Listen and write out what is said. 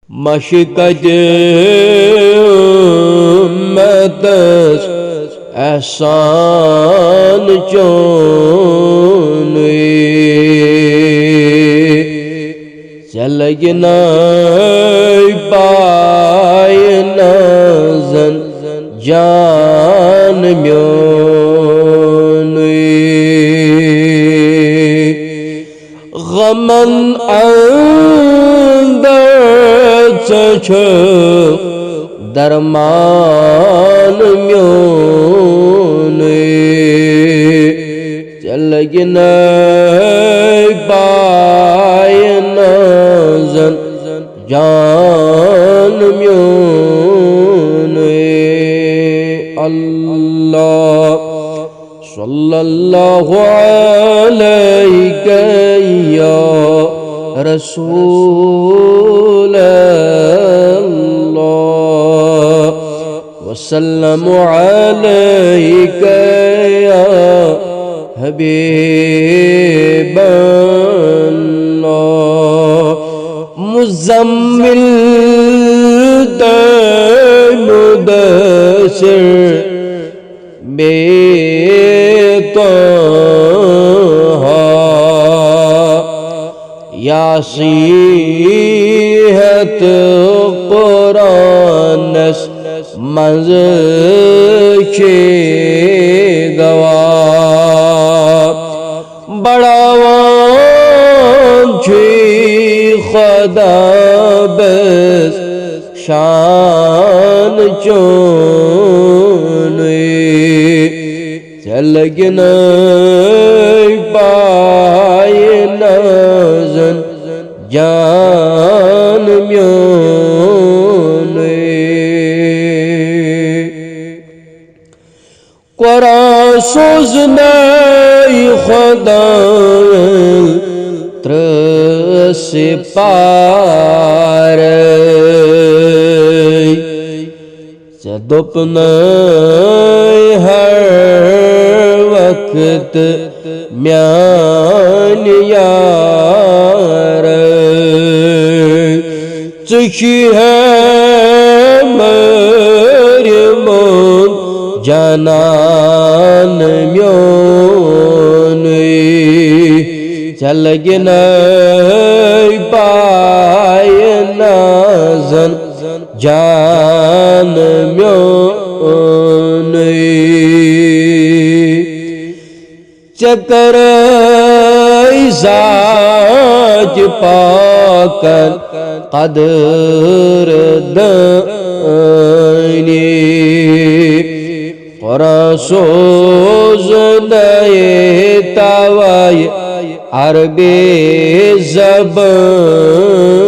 मशकत उम्मतस एहसान चोन चलगना पाय नजन जान म्योन गमन दरमान म्योन चलगन पाय नजन जान म्योन अल्लाह सल्लल्लाहु अलैहि या रसूल वसल्लमु अलैका या हबीबल्लाह मुज़म्मिल मुदस्सिर बेतहा यासीहत कुरान मंज़ के गवा बड़ावान छे खुदा बस शान चोन चलगन पाय नजन जान म्योन कुरान सोज़नाई खुदा त्रस पार चदुपन हर वक्त म्यान यार चुकी है मरियम जनान म्योन चलगन पाय नजन जान म्योन चकर इजाज पाकर कदर दानी कुरान सोज़ नए तवाय अरबी ज़बान